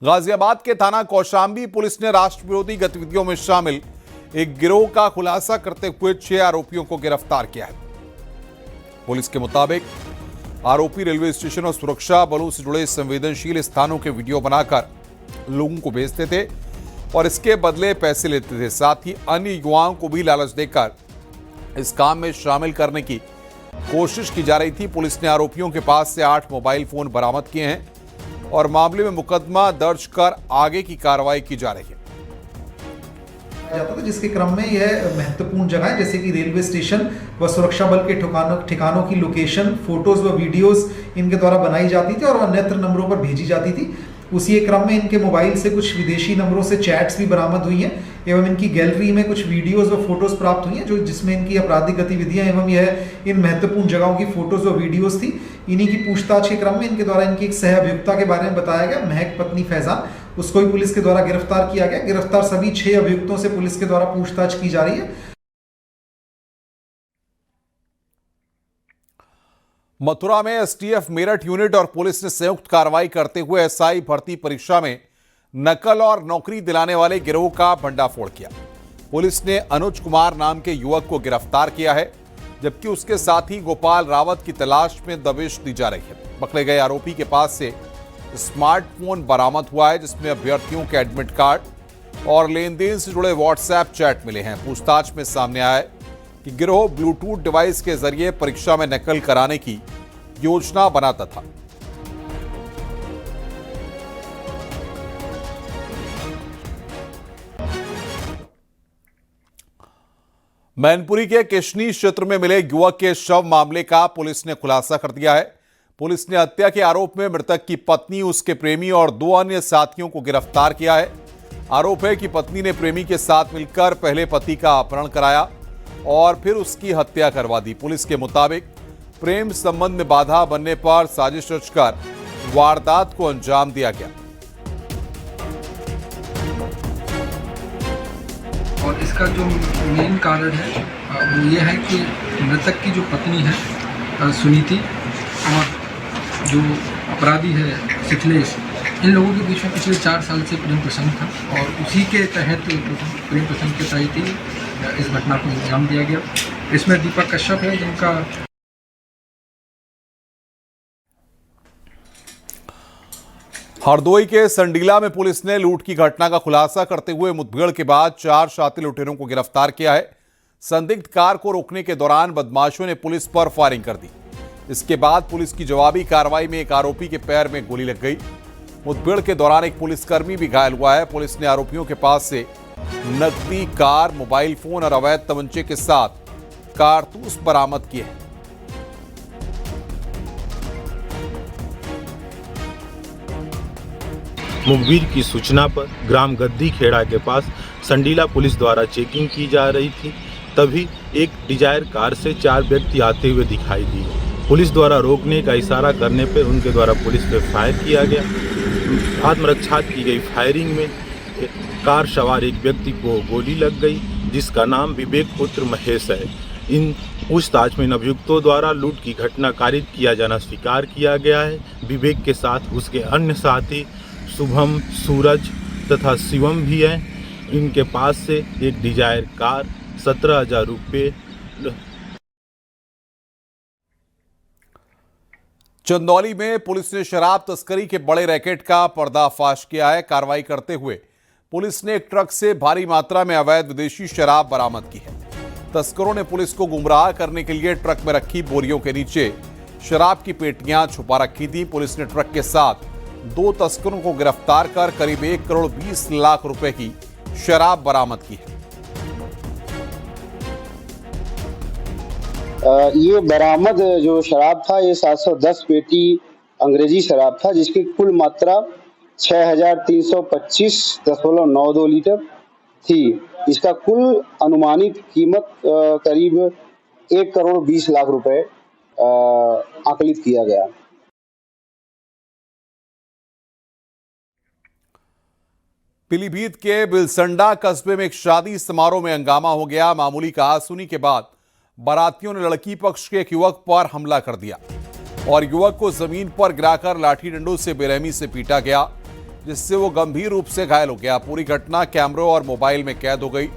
गाजियाबाद के थाना कौशांबी पुलिस ने राष्ट्र विरोधी गतिविधियों में शामिल एक गिरोह का खुलासा करते हुए 6 आरोपियों को गिरफ्तार किया है। पुलिस के मुताबिक आरोपी रेलवे स्टेशन और सुरक्षा बलों से जुड़े संवेदनशील स्थानों के वीडियो बनाकर लोगों को भेजते थे और इसके बदले पैसे लेते थे। साथ ही अन्य युवाओं को भी लालच देकर इस काम में शामिल करने की कोशिश की जा रही थी। पुलिस ने आरोपियों के पास से 8 मोबाइल फोन बरामद किए हैं और मामले में मुकदमा दर्ज कर आगे की कार्रवाई की जा रही है। जाता था जिसके क्रम में यह महत्वपूर्ण जगह है जैसे कि रेलवे स्टेशन व सुरक्षा बल के ठिकानों की लोकेशन, फोटोज व वीडियोस इनके द्वारा बनाई जाती थी और अन्यत्र नंबरों पर भेजी जाती थी। उसी क्रम में इनके मोबाइल से कुछ विदेशी नंबरों से चैट्स भी बरामद हुई हैं एवं इनकी गैलरी में कुछ वीडियोस व फोटोज प्राप्त हुई हैं जो जिसमें इनकी आपराधिक गतिविधियां एवं यह इन महत्वपूर्ण जगहों की फोटोज व वीडियोस थी। इन्हीं की पूछताछ के क्रम में इनके द्वारा इनकी एक सह अभियुक्ता के बारे में बताया गया, महक पत्नी फैजान, उसको भी पुलिस के द्वारा गिरफ्तार किया गया। गिरफ्तार सभी 6 अभियुक्तों से पुलिस के द्वारा पूछताछ की जा रही है। मथुरा में एसटीएफ मेरठ यूनिट और पुलिस ने संयुक्त कार्रवाई करते हुए एसआई भर्ती परीक्षा में नकल और नौकरी दिलाने वाले गिरोह का भंडाफोड़ किया। पुलिस ने अनुज कुमार नाम के युवक को गिरफ्तार किया है, जबकि उसके साथी गोपाल रावत की तलाश में दबिश दी जा रही है। पकड़े गए आरोपी के पास से स्मार्टफोन बरामद हुआ है जिसमें अभ्यर्थियों के एडमिट कार्ड और लेन देन से जुड़े व्हाट्सएप चैट मिले हैं। पूछताछ में सामने आया है कि गिरोह ब्लूटूथ डिवाइस के जरिए परीक्षा में नकल कराने की योजना बनाता था। मैनपुरी के किशनी क्षेत्र में मिले युवक के शव मामले का पुलिस ने खुलासा कर दिया है। पुलिस ने हत्या के आरोप में मृतक की पत्नी, उसके प्रेमी और 2 अन्य साथियों को गिरफ्तार किया है। आरोप है कि पत्नी ने प्रेमी के साथ मिलकर पहले पति का अपहरण कराया और फिर उसकी हत्या करवा दी। पुलिस के मुताबिक प्रेम संबंध में बाधा बनने पर साजिश रचकर वारदात को अंजाम दिया गया। और इसका जो मेन कारण है वो ये है कि मृतक की जो पत्नी है सुनीति और जो अपराधी है शिखलेश, इन लोगों के बीच में पिछले 4 साल से प्रेम प्रसंग था और उसी के तहत प्रेम प्रसंग के तहत ही इस घटना को अंजाम दिया गया। इसमें दीपक कश्यप है जिनका हरदोई के संडीला में पुलिस ने लूट की घटना का खुलासा करते हुए मुठभेड़ के बाद 4 शातिर लुटेरों को गिरफ्तार किया है। संदिग्ध कार को रोकने के दौरान बदमाशों ने पुलिस पर फायरिंग कर दी। इसके बाद पुलिस की जवाबी कार्रवाई में एक आरोपी के पैर में गोली लग गई। मुठभेड़ के दौरान एक पुलिसकर्मी भी घायल हुआ है। पुलिस ने आरोपियों के पास से नकदी, कार, मोबाइल फोन और अवैध तमंचे के साथ कारतूस बरामद किए हैं। मुखबिर की सूचना पर ग्राम गद्दी खेड़ा के पास संडीला पुलिस द्वारा चेकिंग की जा रही थी, तभी एक डिजायर कार से 4 व्यक्ति आते हुए दिखाई दिए। पुलिस द्वारा रोकने का इशारा करने पर उनके द्वारा पुलिस पे फायर किया गया। आत्मरक्षा की गई फायरिंग में कार सवार एक व्यक्ति को गोली लग गई, जिसका नाम विवेक पुत्र महेश है। इन पूछताछ में इन अभियुक्तों द्वारा लूट की घटना कारित किया जाना स्वीकार किया गया है। विवेक के साथ उसके अन्य साथी शुभम, सूरज तथा शिवम भी हैं। इनके पास से एक डिजायर कार, 17,000 रुपये। चंदौली में पुलिस ने शराब तस्करी के बड़े रैकेट का पर्दाफाश किया है। कार्रवाई करते हुए पुलिस ने एक ट्रक से भारी मात्रा में अवैध विदेशी शराब बरामद की है। तस्करों ने पुलिस को गुमराह करने के लिए ट्रक में रखी बोरियों के नीचे शराब की पेटियां छुपा रखी थी। पुलिस ने ट्रक के साथ 2 तस्करों को गिरफ्तार कर करीब 1 करोड़ 20 लाख रुपए की शराब बरामद की है। ये बरामद जो शराब था ये 710 पेटी अंग्रेजी शराब था, जिसकी कुल मात्रा 6325.92 लीटर थी। इसका कुल अनुमानित कीमत करीब 1 करोड़ 20 लाख रुपए आकलित किया गया। पीलीभीत के बिलसंडा कस्बे में एक शादी समारोह में हंगामा हो गया। मामूली कहासुनी के बाद बारातियों ने लड़की पक्ष के एक युवक पर हमला कर दिया और युवक को जमीन पर गिराकर लाठी डंडों से बेरहमी से पीटा गया। जिससे वो गंभीर रूप से घायल हो गया। पूरी घटना कैमरों और मोबाइल में कैद हो गई।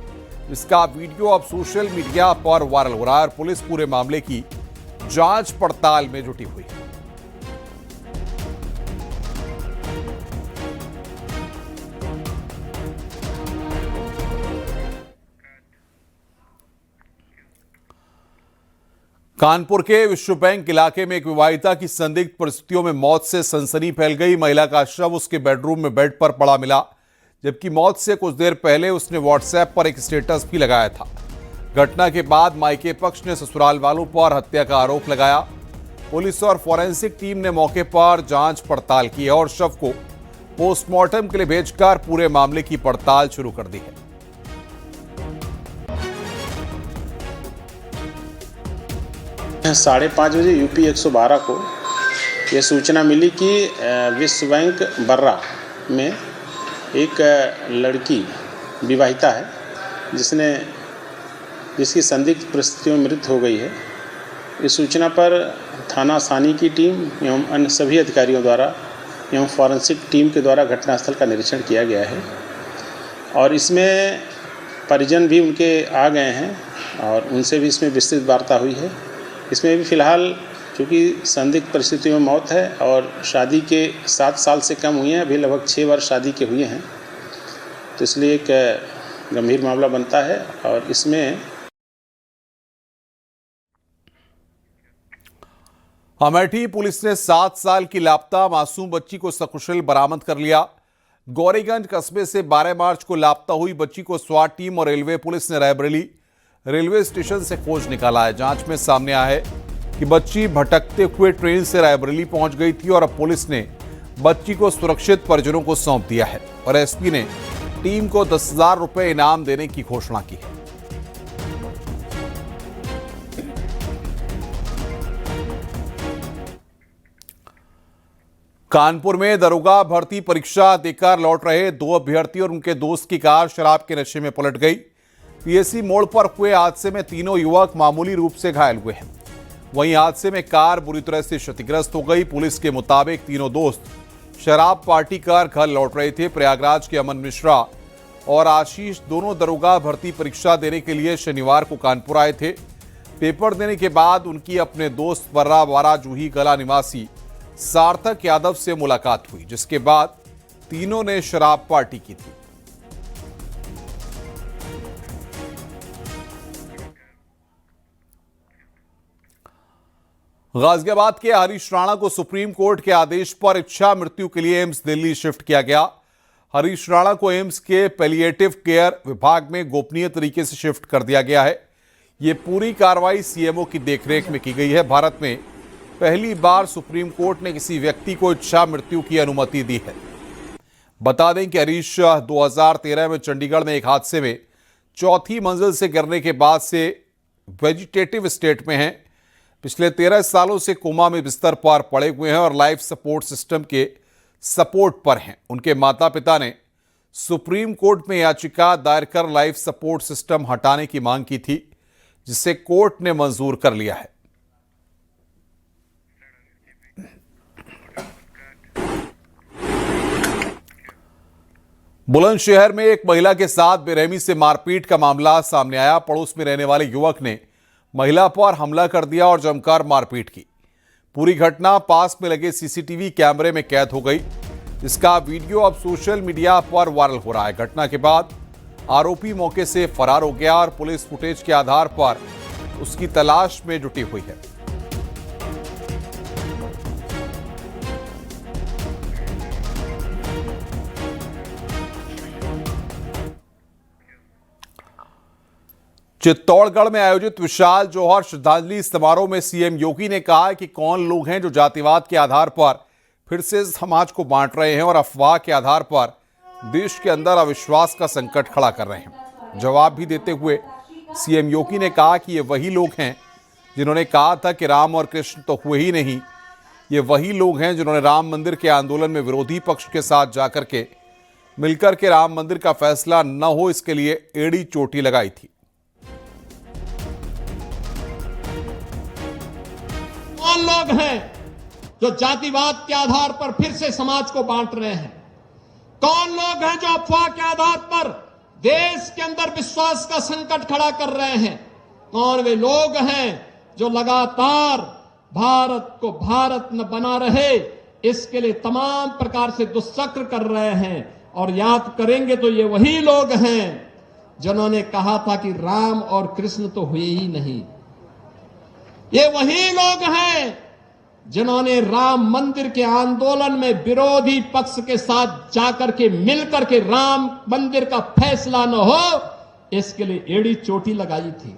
इसका वीडियो अब सोशल मीडिया पर वायरल हो रहा है और पुलिस पूरे मामले की जांच पड़ताल में जुटी हुई है। कानपुर के विश्व बैंक इलाके में एक विवाहिता की संदिग्ध परिस्थितियों में मौत से सनसनी फैल गई। महिला का शव उसके बेडरूम में बेड पर पड़ा मिला, जबकि मौत से कुछ देर पहले उसने व्हाट्सएप पर एक स्टेटस भी लगाया था। घटना के बाद मायके पक्ष ने ससुराल वालों पर हत्या का आरोप लगाया। पुलिस और फॉरेंसिक टीम ने मौके पर जांच पड़ताल की और शव को पोस्टमार्टम के लिए भेजकर पूरे मामले की पड़ताल शुरू कर दी है। 5:30 बजे यूपी 112 को ये सूचना मिली कि विश्व बैंक बर्रा में एक लड़की विवाहिता है जिसकी संदिग्ध परिस्थितियों में मृत्यु हो गई है। इस सूचना पर थाना सानी की टीम एवं अन्य सभी अधिकारियों द्वारा एवं फॉरेंसिक टीम के द्वारा घटनास्थल का निरीक्षण किया गया है और इसमें परिजन भी उनके आ गए हैं और उनसे भी इसमें विस्तृत वार्ता हुई है। इसमें भी फिलहाल चूँकि संदिग्ध परिस्थितियों में मौत है और शादी के 7 साल से कम हुए हैं, अभी लगभग 6 वर्ष शादी के हुए हैं, तो इसलिए एक गंभीर मामला बनता है और इसमें अमेठी पुलिस ने 7 साल की लापता मासूम बच्ची को सकुशल बरामद कर लिया। गौरीगंज कस्बे से 12 मार्च को लापता हुई बच्ची को स्वाट टीम और रेलवे पुलिस ने रायबरेली रेलवे स्टेशन से खोज निकाला है। जांच में सामने आया है कि बच्ची भटकते हुए ट्रेन से रायबरेली पहुंच गई थी और अब पुलिस ने बच्ची को सुरक्षित परिजनों को सौंप दिया है और एसपी ने टीम को 10,000 रुपए इनाम देने की घोषणा की है। कानपुर में दरोगा भर्ती परीक्षा देकर लौट रहे 2 अभ्यर्थी और उनके दोस्त की कार शराब के नशे में पलट गई। पीएससी मोड़ पर हुए हादसे में तीनों युवक मामूली रूप से घायल हुए हैं। वहीं हादसे में कार बुरी तरह से क्षतिग्रस्त हो गई। पुलिस के मुताबिक तीनों दोस्त शराब पार्टी कर घर लौट रहे थे। प्रयागराज के अमन मिश्रा और आशीष दोनों दरोगा भर्ती परीक्षा देने के लिए शनिवार को कानपुर आए थे। पेपर देने के बाद उनकी अपने दोस्त बर्रावाड़ा जूही कला निवासी सार्थक यादव से मुलाकात हुई, जिसके बाद तीनों ने शराब पार्टी की थी। गाजियाबाद के हरीश राणा को सुप्रीम कोर्ट के आदेश पर इच्छा मृत्यु के लिए एम्स दिल्ली शिफ्ट किया गया। हरीश राणा को एम्स के पैलिएटिव केयर विभाग में गोपनीय तरीके से शिफ्ट कर दिया गया है। यह पूरी कार्रवाई सीएमओ की देखरेख में की गई है। भारत में पहली बार सुप्रीम कोर्ट ने किसी व्यक्ति को इच्छा मृत्यु की अनुमति दी है। बता दें कि हरीश 2013 में चंडीगढ़ में एक हादसे में 4थी मंजिल से गिरने के बाद से वेजिटेटिव स्टेट में हैं। पिछले 13 सालों से कोमा में बिस्तर पर पड़े हुए हैं और लाइफ सपोर्ट सिस्टम के सपोर्ट पर हैं। उनके माता पिता ने सुप्रीम कोर्ट में याचिका दायर कर लाइफ सपोर्ट सिस्टम हटाने की मांग की थी, जिसे कोर्ट ने मंजूर कर लिया है। बुलंदशहर में एक महिला के साथ बेरहमी से मारपीट का मामला सामने आया। पड़ोस में रहने वाले युवक ने महिला पर हमला कर दिया और जमकर मारपीट की। पूरी घटना पास में लगे सीसीटीवी कैमरे में कैद हो गई। इसका वीडियो अब सोशल मीडिया पर वायरल हो रहा है। घटना के बाद आरोपी मौके से फरार हो गया और पुलिस फुटेज के आधार पर उसकी तलाश में जुटी हुई है। चित्तौड़गढ़ में आयोजित विशाल जौहर श्रद्धांजलि समारोह में सीएम योगी ने कहा कि कौन लोग हैं जो जातिवाद के आधार पर फिर से समाज को बांट रहे हैं और अफवाह के आधार पर देश के अंदर अविश्वास का संकट खड़ा कर रहे हैं। जवाब भी देते हुए सीएम योगी ने कहा कि ये वही लोग हैं जिन्होंने कहा था कि राम और कृष्ण तो हुए ही नहीं। ये वही लोग हैं जिन्होंने राम मंदिर के आंदोलन में विरोधी पक्ष के साथ जाकर के मिलकर के राम मंदिर का फैसला न हो, इसके लिए एड़ी चोटी लगाई थी। कौन लोग हैं जो जातिवाद के आधार पर फिर से समाज को बांट रहे हैं? लोग हैं जो अफवाह के आधार पर देश के अंदर विश्वास का संकट खड़ा कर रहे हैं। कौन वे लोग हैं जो लगातार भारत को भारत न बना रहे इसके लिए तमाम प्रकार से दुष्चक्र कर रहे हैं। और याद करेंगे तो ये वही लोग हैं जिन्होंने कहा था कि राम और कृष्ण तो हुए ही नहीं। ये वही लोग हैं जिन्होंने राम मंदिर के आंदोलन में विरोधी पक्ष के साथ जाकर के मिलकर के राम मंदिर का फैसला न हो इसके लिए एड़ी चोटी लगाई थी।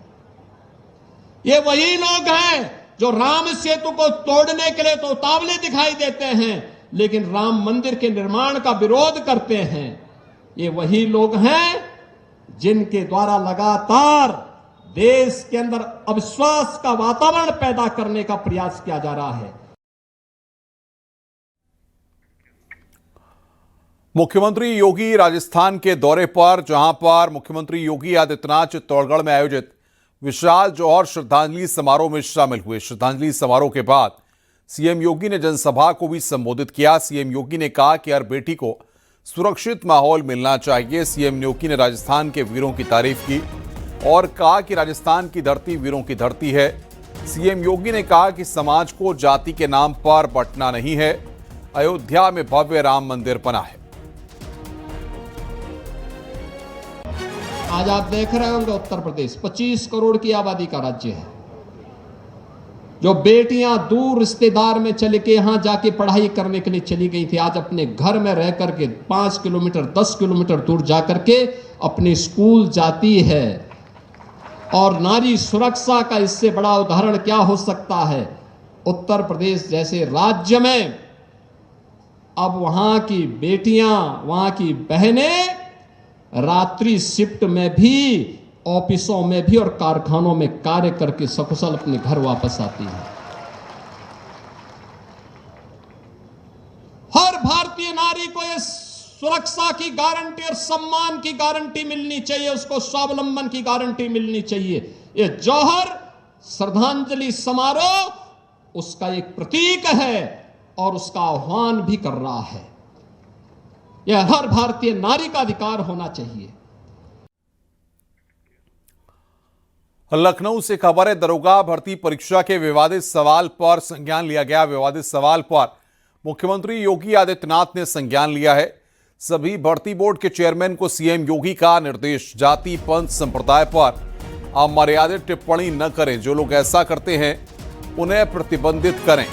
ये वही लोग हैं जो राम सेतु को तोड़ने के लिए तो उतावले दिखाई देते हैं लेकिन राम मंदिर के निर्माण का विरोध करते हैं। ये वही लोग हैं जिनके द्वारा लगातार देश के अंदर अविश्वास का वातावरण पैदा करने का प्रयास किया जा रहा है। मुख्यमंत्री योगी राजस्थान के दौरे पर, जहां पर मुख्यमंत्री योगी आदित्यनाथ चित्तौड़गढ़ में आयोजित विशाल जौहर श्रद्धांजलि समारोह में शामिल हुए। श्रद्धांजलि समारोह के बाद सीएम योगी ने जनसभा को भी संबोधित किया। सीएम योगी ने कहा कि हर बेटी को सुरक्षित माहौल मिलना चाहिए। सीएम योगी ने राजस्थान के वीरों की तारीफ की और कहा कि राजस्थान की धरती वीरों की धरती है। सीएम योगी ने कहा कि समाज को जाति के नाम पर बंटना नहीं है। अयोध्या में भव्य राम मंदिर बना है। आज आप देख रहे होंगे उत्तर प्रदेश 25 करोड़ की आबादी का राज्य है। जो बेटियां दूर रिश्तेदार में चले के यहां जाके पढ़ाई करने के लिए चली गई थी, आज अपने घर में रह करके 5 किलोमीटर 10 किलोमीटर दूर जाकर के अपने स्कूल जाती है। और नारी सुरक्षा का इससे बड़ा उदाहरण क्या हो सकता है। उत्तर प्रदेश जैसे राज्य में अब वहां की बेटियां, वहां की बहनें रात्रि शिफ्ट में भी, ऑफिसों में भी और कारखानों में कार्य करके सकुशल अपने घर वापस आती है। हर भारतीय नारी को इस सुरक्षा की गारंटी और सम्मान की गारंटी मिलनी चाहिए, उसको स्वावलंबन की गारंटी मिलनी चाहिए। ये जौहर श्रद्धांजलि समारोह उसका एक प्रतीक है और उसका आह्वान भी कर रहा है। यह हर भारतीय नारी का अधिकार होना चाहिए। लखनऊ से खबर है, दरोगा भर्ती परीक्षा के विवादित सवाल पर संज्ञान लिया गया। विवादित सवाल पर मुख्यमंत्री योगी आदित्यनाथ ने संज्ञान लिया है। सभी भर्ती बोर्ड के चेयरमैन को सीएम योगी का निर्देश, जाति पंथ संप्रदाय पर अमर्यादित टिप्पणी न करें। जो लोग ऐसा करते हैं उन्हें प्रतिबंधित करें।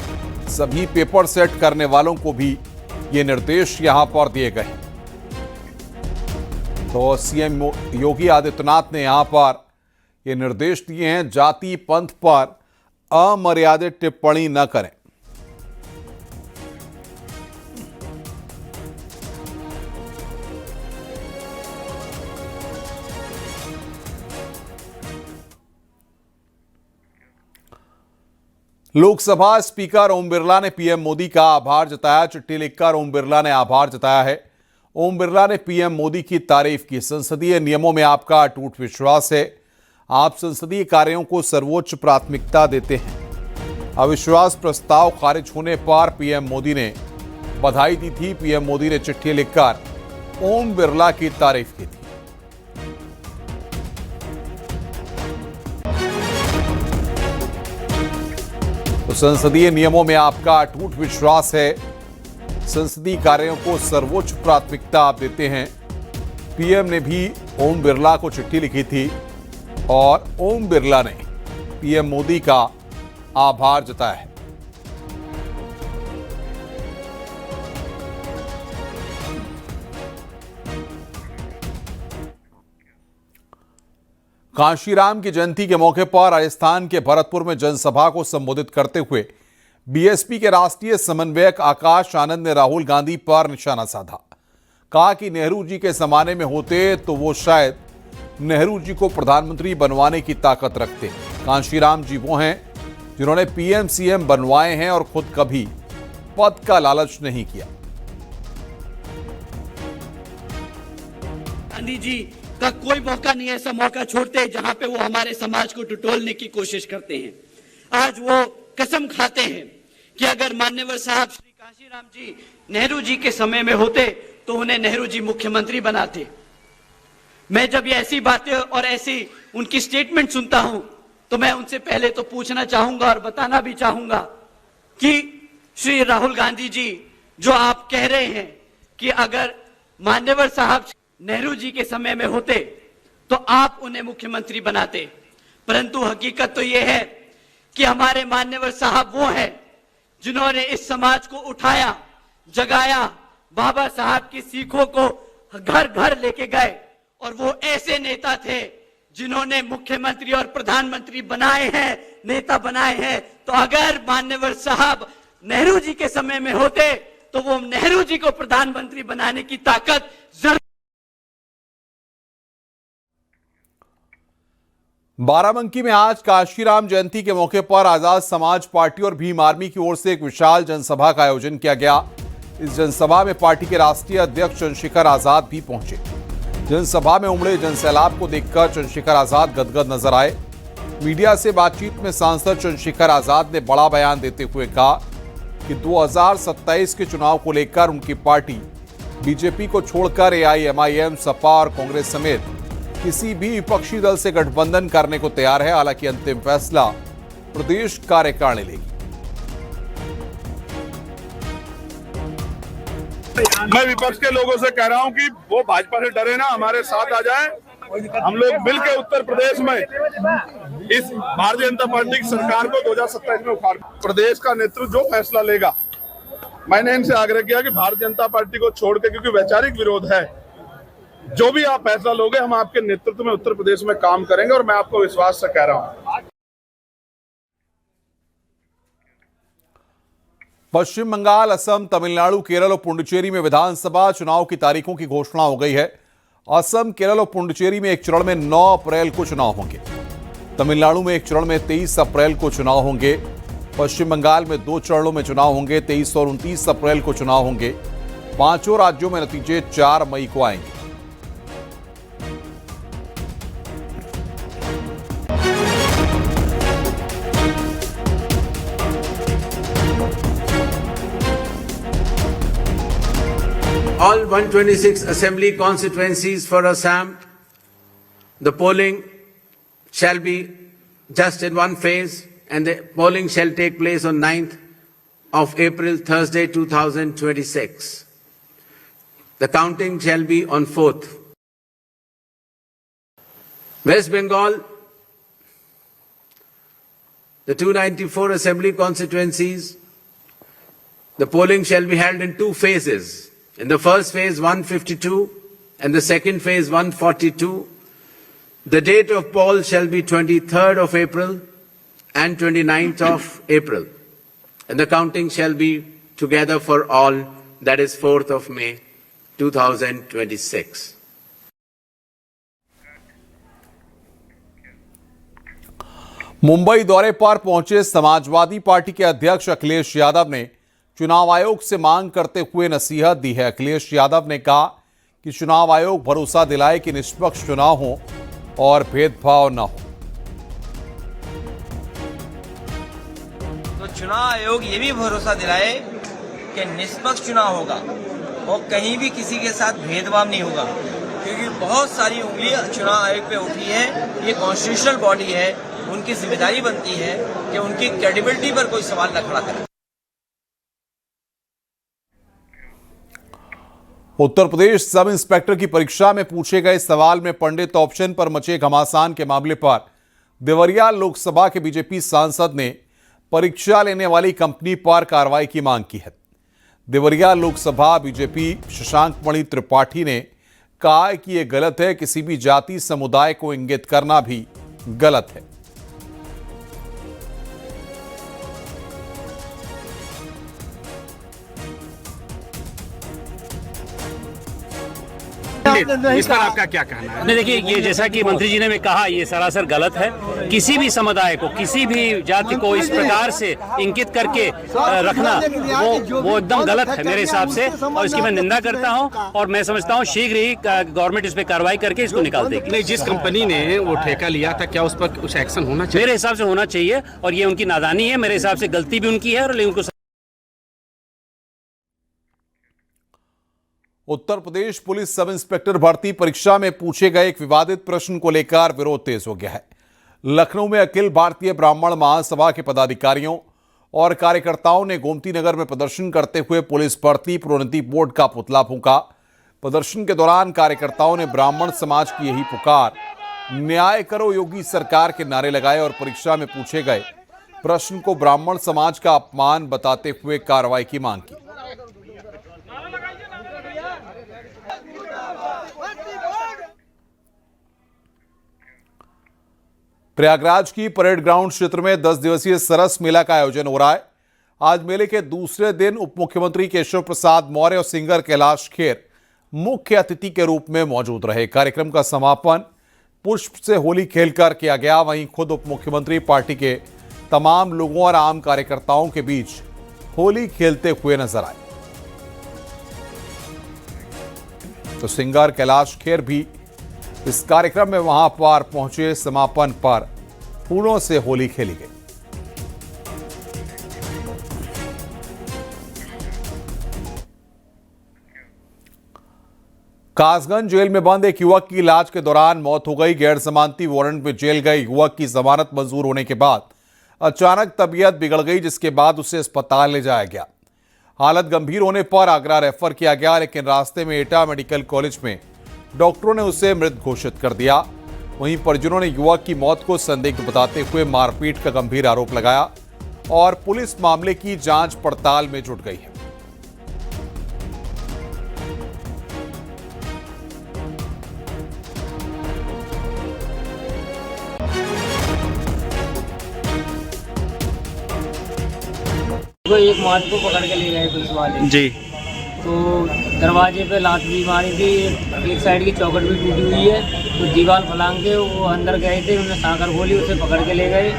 सभी पेपर सेट करने वालों को भी ये निर्देश यहां पर दिए गए। तो सीएम योगी आदित्यनाथ ने यहां पर ये निर्देश दिए हैं, जाति पंथ पर अमर्यादित टिप्पणी न करें। लोकसभा स्पीकर ओम बिरला ने पीएम मोदी का आभार जताया। चिट्ठी लिखकर ओम बिरला ने आभार जताया है। ओम बिरला ने पीएम मोदी की तारीफ की। संसदीय नियमों में आपका अटूट विश्वास है। आप संसदीय कार्यों को सर्वोच्च प्राथमिकता देते हैं। अविश्वास प्रस्ताव खारिज होने पर पीएम मोदी ने बधाई दी थी। पीएम मोदी ने चिट्ठी लिखकर ओम बिरला की तारीफ की थी। तो संसदीय नियमों में आपका अटूट विश्वास है। संसदीय कार्यों को सर्वोच्च प्राथमिकता आप देते हैं। पीएम ने भी ओम बिरला को चिट्ठी लिखी थी और ओम बिरला ने पीएम मोदी का आभार जताया है। कांशीराम की जयंती के मौके पर राजस्थान के भरतपुर में जनसभा को संबोधित करते हुए बीएसपी के राष्ट्रीय समन्वयक आकाश आनंद ने राहुल गांधी पर निशाना साधा। कहा कि नेहरू जी के जमाने में होते तो वो शायद नेहरू जी को प्रधानमंत्री बनवाने की ताकत रखते। कांशीराम जी वो हैं जिन्होंने पीएम सीएम बनवाए हैं और खुद कभी पद का लालच नहीं किया। गांधी जी का कोई मौका नहीं ऐसा मौका छोड़ते जहां पे वो हमारे समाज को टटोलने की कोशिश करते हैं। आज वो कसम खाते हैं कि अगर मान्यवर साहब श्री कांशीराम जी नेहरू जी के समय में होते तो उन्हें नेहरू जी मुख्यमंत्री बनाते। मैं जब ये ऐसी बातें और ऐसी उनकी स्टेटमेंट सुनता हूं तो मैं उनसे पहले तो पूछना चाहूंगा और बताना भी चाहूंगा कि श्री राहुल गांधी जी, जो आप कह रहे हैं कि अगर मान्यवर साहब नेहरू जी के समय में होते तो आप उन्हें मुख्यमंत्री बनाते, परंतु हकीकत तो यह है कि हमारे मान्यवर साहब वो हैं जिन्होंने इस समाज को उठाया, जगाया, बाबा साहब की सीखों को घर घर लेके गए, और वो ऐसे नेता थे जिन्होंने मुख्यमंत्री और प्रधानमंत्री बनाए हैं, नेता बनाए हैं। तो अगर मान्यवर साहब नेहरू जी के समय में होते तो वो नेहरू जी को प्रधानमंत्री बनाने की ताकत जरूर। बाराबंकी में आज काशीराम जयंती के मौके पर आजाद समाज पार्टी और भीम आर्मी की ओर से एक विशाल जनसभा का आयोजन किया गया। इस जनसभा में पार्टी के राष्ट्रीय अध्यक्ष चंद्रशेखर आजाद भी पहुंचे। जनसभा में उमड़े जनसैलाब को देखकर चंद्रशेखर आजाद गदगद नजर आए। मीडिया से बातचीत में सांसद चंद्रशेखर आजाद ने बड़ा बयान देते हुए कहा कि 2027 के चुनाव को लेकर उनकी पार्टी बीजेपी को छोड़कर एआईएमआईएम, सपा और कांग्रेस समेत किसी भी विपक्षी दल से गठबंधन करने को तैयार है। हालांकि अंतिम फैसला प्रदेश कार्यकारिणी लेगी। मैं विपक्ष के लोगों से कह रहा हूं कि वो भाजपा से डरे ना, हमारे साथ आ जाएं। हम लोग मिलकर उत्तर प्रदेश में इस भारतीय जनता पार्टी की सरकार को 2027 में उखाड़, प्रदेश का नेतृत्व जो फैसला लेगा, मैंने इनसे आग्रह किया कि भारतीय जनता पार्टी को छोड़ के, क्योंकि वैचारिक विरोध है, जो भी आप फैसला लोगे हम आपके नेतृत्व में उत्तर प्रदेश में काम करेंगे, और मैं आपको विश्वास से कह रहा हूं। पश्चिम बंगाल, असम, तमिलनाडु, केरल और पुडुचेरी में विधानसभा चुनाव की तारीखों की घोषणा हो गई है। असम, केरल और पुडुचेरी में एक चरण में 9 अप्रैल को चुनाव होंगे। तमिलनाडु में एक चरण में 23 अप्रैल को चुनाव होंगे। पश्चिम बंगाल में 2 चरणों में चुनाव होंगे, 23 और 29 अप्रैल को चुनाव होंगे। 5 राज्यों में नतीजे 4 मई को आएंगे। All 126 assembly constituencies for Assam, the polling shall be just in one phase, and the polling shall take place on 9th of April, Thursday, 2026. The counting shall be on 4th. West Bengal, the 294 assembly constituencies, the polling shall be held in 2 phases. In the first phase 152 and the second phase 142. The date of poll shall be 23rd of April and 29th of April. And the counting shall be together for all, that is 4th of May 2026. Mumbai दौरे पर पहुंचे Samajwadi party के अध्यक्ष अखिलेश यादव ने चुनाव आयोग से मांग करते हुए नसीहत दी है। अखिलेश यादव ने कहा कि चुनाव आयोग भरोसा दिलाए कि निष्पक्ष चुनाव हो और भेदभाव न हो। तो चुनाव आयोग ये भी भरोसा दिलाए कि निष्पक्ष चुनाव होगा और कहीं भी किसी के साथ भेदभाव नहीं होगा, क्योंकि बहुत सारी उंगलियां चुनाव आयोग पे उठी है। ये कॉन्स्टिट्यूशनल बॉडी है, उनकी जिम्मेदारी बनती है कि उनकी क्रेडिबिलिटी पर कोई सवाल न खड़ा करे। उत्तर प्रदेश सब इंस्पेक्टर की परीक्षा में पूछे गए सवाल में पंडित ऑप्शन पर मचे घमासान के मामले पर देवरिया लोकसभा के बीजेपी सांसद ने परीक्षा लेने वाली कंपनी पर कार्रवाई की मांग की है। देवरिया लोकसभा बीजेपी शशांक मणि त्रिपाठी ने कहा कि यह गलत है, किसी भी जाति समुदाय को इंगित करना भी गलत है। इस पर आपका क्या कहना है? देखिए, ये जैसा कि मंत्री जी ने कहा, ये सरासर गलत है। किसी भी समुदाय को, किसी भी जाति को इस प्रकार से इंकित करके रखना वो एकदम गलत है मेरे हिसाब से, और इसकी मैं निंदा करता हूं। और मैं समझता हूं शीघ्र ही गवर्नमेंट इस पर कार्रवाई करके इसको निकाल देगी। नहीं, जिस कंपनी ने वो ठेका लिया था, क्या उस पर कुछ एक्शन होना चाहिए? मेरे हिसाब से होना चाहिए, और ये उनकी नादानी है। मेरे हिसाब से गलती भी उनकी है, और उनको Uttar Pradesh police sub inspector भर्ती परीक्षा में पूछे गए एक विवादित प्रश्न को लेकर विरोध तेज हो गया है। लखनऊ में अखिल भारतीय ब्राह्मण महासभा के पदाधिकारियों और कार्यकर्ताओं ने गोमती नगर में प्रदर्शन करते हुए पुलिस भर्ती प्रोन्नति बोर्ड का पुतला फूंका। प्रदर्शन के दौरान कार्यकर्ताओं ने ब्राह्मण समाज की यही पुकार, न्याय करो योगी सरकार के नारे लगाए और परीक्षा में पूछे गए प्रश्न को ब्राह्मण समाज का अपमान बताते हुए कार्रवाई की मांग की। प्रयागराज की परेड ग्राउंड क्षेत्र में 10 दिवसीय सरस मेला का आयोजन हो रहा है। आज मेले के दूसरे दिन उप मुख्यमंत्री केशव प्रसाद मौर्य और सिंगर कैलाश खेर मुख्य अतिथि के रूप में मौजूद रहे। कार्यक्रम का समापन पुष्प से होली खेलकर किया गया। वहीं खुद उप मुख्यमंत्री पार्टी के तमाम लोगों और आम कार्यकर्ताओं के बीच होली खेलते हुए नजर आए। तो सिंगर कैलाश खेर भी इस कार्यक्रम में वहां पर पहुंचे। समापन पर फूलों से होली खेली गई। कासगंज जेल में बंद एक युवक की इलाज के दौरान मौत हो गई। गैर जमानती वारंट में जेल गए युवक की जमानत मंजूर होने के बाद अचानक तबीयत बिगड़ गई, जिसके बाद उसे अस्पताल ले जाया गया। हालत गंभीर होने पर आगरा रेफर किया गया, लेकिन रास्ते में एटा मेडिकल कॉलेज में डॉक्टरों ने उसे मृत घोषित कर दिया। वहीं परिजनों ने युवक की मौत को संदिग्ध बताते हुए मारपीट का गंभीर आरोप लगाया और पुलिस मामले की जांच पड़ताल में जुट गई है। वो 1 मार्च को पकड़ के ले गए पुलिस वाले जी। तो दरवाजे पे लात भी मारी थी, एक साइड की चौखट भी टूटी हुई है। तो दीवार फलांग के वो अंदर गए थे, उन्होंने साकर खोली, उसे पकड़ के ले गए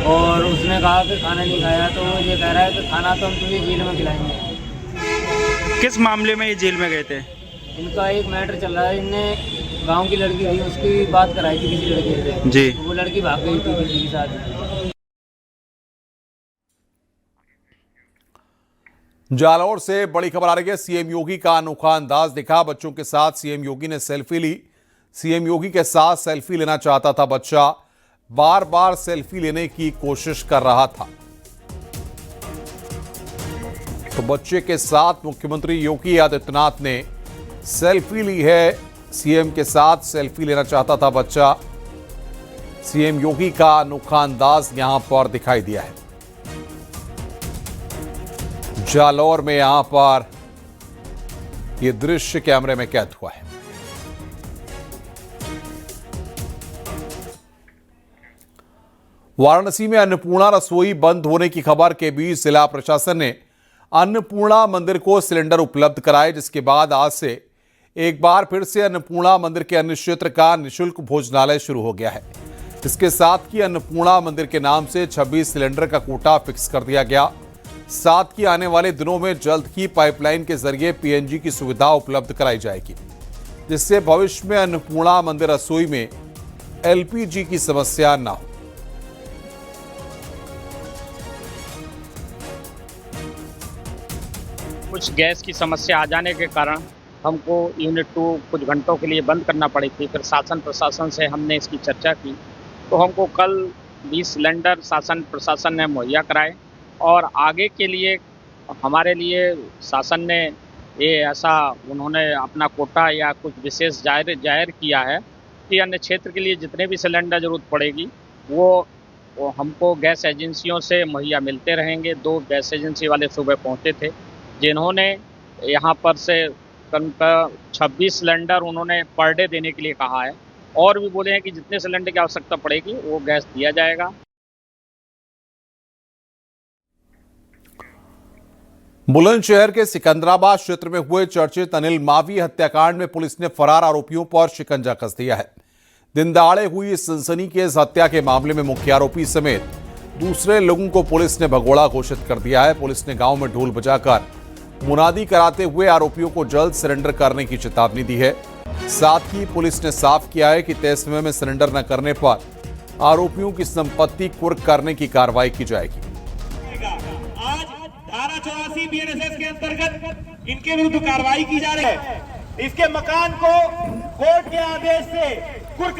और उसने कहा कि खाना नहीं खाया। तो वो ये कह रहा है कि खाना तो हम तुम्हें जेल में खिलाएंगे। किस मामले में ये जेल में गए थे? इनका एक मैटर चल रहा है। इनने गाँव की लड़की थी, उसकी बात कराई थी किसी लड़के से जी। तो वो लड़की भाग गई थी किसी के साथ। जालौर से बड़ी खबर आ रही है। सीएम योगी का अनोखा अंदाज दिखा। बच्चों के साथ सीएम योगी ने सेल्फी ली। सीएम योगी के साथ सेल्फी लेना चाहता था बच्चा, बार बार सेल्फी लेने की कोशिश कर रहा था। तो बच्चे के साथ मुख्यमंत्री योगी आदित्यनाथ ने सेल्फी ली है। सीएम के साथ सेल्फी लेना चाहता था बच्चा। सीएम योगी का अनोखा अंदाज यहां पर दिखाई दिया है। जालौर में यहां पर यह दृश्य कैमरे में कैद हुआ है। वाराणसी में अन्नपूर्णा रसोई बंद होने की खबर के बीच जिला प्रशासन ने अन्नपूर्णा मंदिर को सिलेंडर उपलब्ध कराए, जिसके बाद आज से एक बार फिर से अन्नपूर्णा मंदिर के अन्य क्षेत्र का निःशुल्क भोजनालय शुरू हो गया है। इसके साथ ही अन्नपूर्णा मंदिर के नाम से 26 सिलेंडर का कोटा फिक्स कर दिया गया। साथ ही आने वाले दिनों में जल्द ही पाइपलाइन के जरिए पीएनजी की सुविधा उपलब्ध कराई जाएगी, जिससे भविष्य में अन्नपूर्णा मंदिर रसोई में एलपीजी की समस्या न हो। कुछ गैस की समस्या आ जाने के कारण हमको यूनिट 2 कुछ घंटों के लिए बंद करना पड़ी थी। फिर शासन प्रशासन से हमने इसकी चर्चा की तो हमको कल 20 सिलेंडर शासन प्रशासन ने मुहैया कराए और आगे के लिए हमारे लिए शासन ने ये ऐसा उन्होंने अपना कोटा या कुछ विशेष जाहिर किया है कि अन्य क्षेत्र के लिए जितने भी सिलेंडर जरूरत पड़ेगी वो हमको गैस एजेंसियों से मुहैया मिलते रहेंगे। 2 गैस एजेंसी वाले सुबह पहुंचे थे, जिन्होंने यहाँ पर से 26 सिलेंडर उन्होंने पर डे देने के लिए कहा है और भी बोले हैं कि जितने सिलेंडर की आवश्यकता पड़ेगी वो गैस दिया जाएगा। बुलंदशहर के सिकंदराबाद क्षेत्र में हुए चर्चित अनिल मावी हत्याकांड में पुलिस ने फरार आरोपियों पर शिकंजा कस दिया है। दिन दहाड़े हुई इस सनसनीखेज हत्या के मामले में मुख्य आरोपी समेत दूसरे लोगों को पुलिस ने भगोड़ा घोषित कर दिया है। पुलिस ने गांव में ढोल बजाकर मुनादी कराते हुए आरोपियों को जल्द सरेंडर करने की चेतावनी दी है। साथ ही पुलिस ने साफ किया है कि तय समय में सरेंडर न करने पर आरोपियों की संपत्ति कुर्क करने की कार्रवाई की जाएगी। धारा 84 बीएनएसएस के अंतर्गत इनके विरुद्ध कार्रवाई की जा रही है। इसके मकान को कोर्ट के आदेश से कुर्क